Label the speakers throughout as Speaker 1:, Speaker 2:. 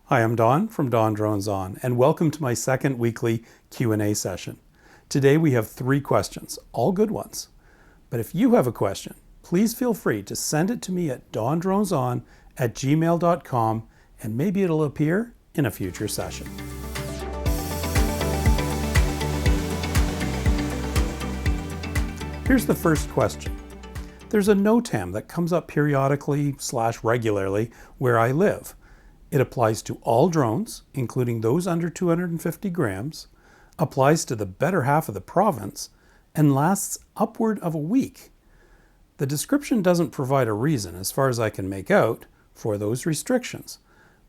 Speaker 1: Hi, I'm Don from DonDronesOn, and welcome to my second weekly Q&A session. Today we have 3 questions, all good ones. But if you have a question, please feel free to send it to me at DonDronesOn@gmail.com, and maybe it'll appear in a future session. Here's the first question. There's a NOTAM that comes up periodically/regularly where I live. It applies to all drones, including those under 250 grams, applies to the better half of the province, and lasts upward of a week. The description doesn't provide a reason, as far as I can make out, for those restrictions.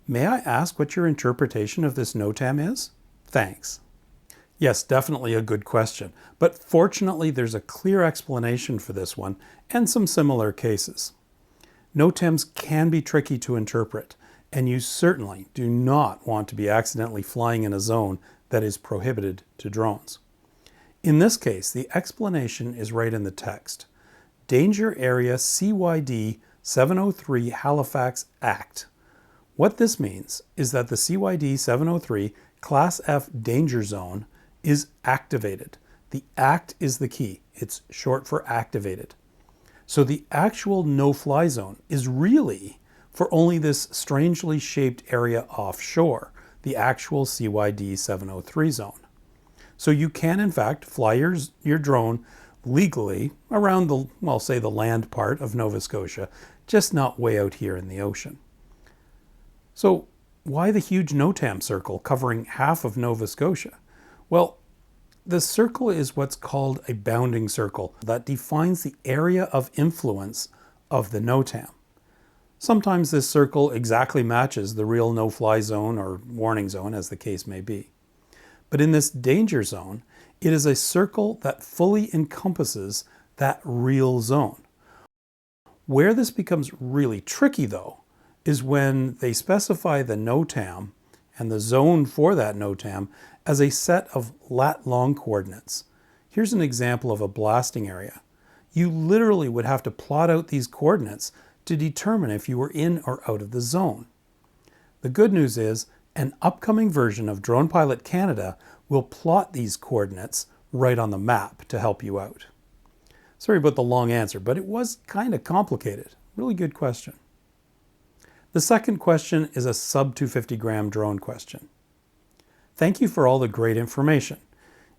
Speaker 1: May I ask what your interpretation of this NOTAM is? Thanks. Yes, definitely a good question, but fortunately there's a clear explanation for this one and some similar cases. NOTAMs can be tricky to interpret, and you certainly do not want to be accidentally flying in a zone that is prohibited to drones. In this case, the explanation is right in the text. Danger Area CYD 703 Halifax Act. What this means is that the CYD 703 Class F Danger Zone is activated. The act is the key. It's short for activated. So the actual no-fly zone is really for only this strangely shaped area offshore, the actual CYD 703 zone. So you can in fact fly your drone legally around the, well, say the land part of Nova Scotia, just not way out here in the ocean. So why the huge NOTAM circle covering half of Nova Scotia? Well, the circle is what's called a bounding circle that defines the area of influence of the NOTAM. Sometimes this circle exactly matches the real no-fly zone or warning zone, as the case may be. But in this danger zone, it is a circle that fully encompasses that real zone. Where this becomes really tricky, though, is when they specify the NOTAM and the zone for that NOTAM as a set of lat-long coordinates. Here's an example of a blasting area. You literally would have to plot out these coordinates to determine if you were in or out of the zone. The good news is an upcoming version of Drone Pilot Canada will plot these coordinates right on the map to help you out. Sorry about the long answer, but it was kind of complicated. Really good question. The second question is a sub-250g drone question. Thank you for all the great information.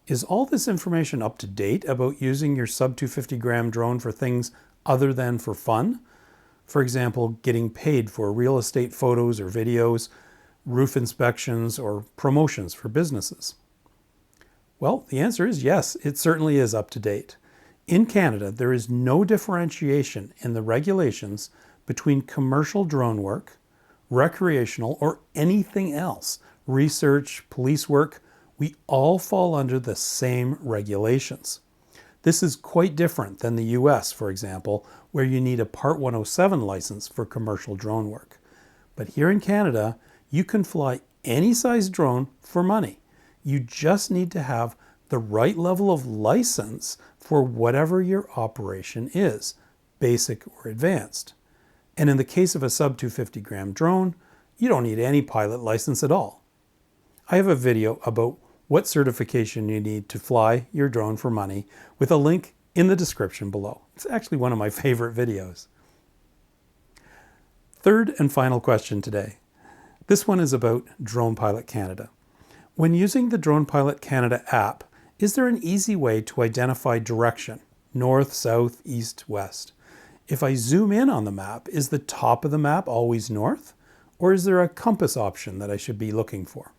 Speaker 1: Is all this information up to date about using your sub-250g drone for things other than for fun? For example, getting paid for real estate photos or videos, roof inspections, or promotions for businesses? Well, the answer is yes, it certainly is up to date. In Canada, there is no differentiation in the regulations between commercial drone work, recreational, or anything else, research, police work. We all fall under the same regulations. This is quite different than the US, for example, where you need a Part 107 license for commercial drone work. But here in Canada, you can fly any size drone for money. You just need to have the right level of license for whatever your operation is, basic or advanced. And in the case of a sub-250g drone, you don't need any pilot license at all. I have a video about what certification you need to fly your drone for money with a link in the description below. It's actually one of my favorite videos. Third and final question today. This one is about Drone Pilot Canada. When using the Drone Pilot Canada app, is there an easy way to identify direction, north, south, east, west? If I zoom in on the map, is the top of the map always north? Or is there a compass option that I should be looking for?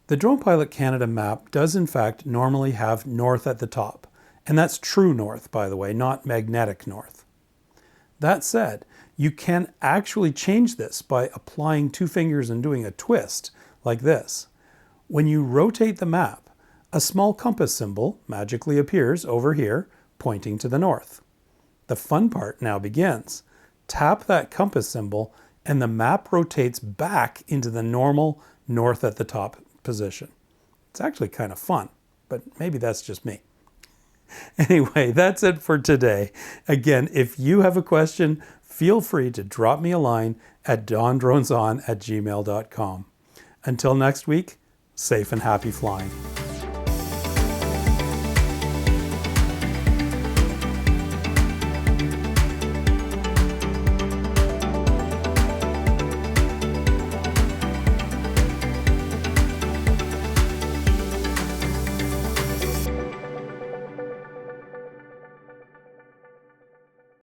Speaker 1: The Drone Pilot Canada map does in fact normally have north at the top. And that's true north, by the way, not magnetic north. That said, you can actually change this by applying 2 fingers and doing a twist like this. When you rotate the map, a small compass symbol magically appears over here, pointing to the north. The fun part now begins. Tap that compass symbol and the map rotates back into the normal north at the top position. It's actually kind of fun, but maybe that's just me. Anyway, that's it for today. Again, if you have a question, feel free to drop me a line at DonDronesOn@gmail.com. Until next week, safe and happy flying.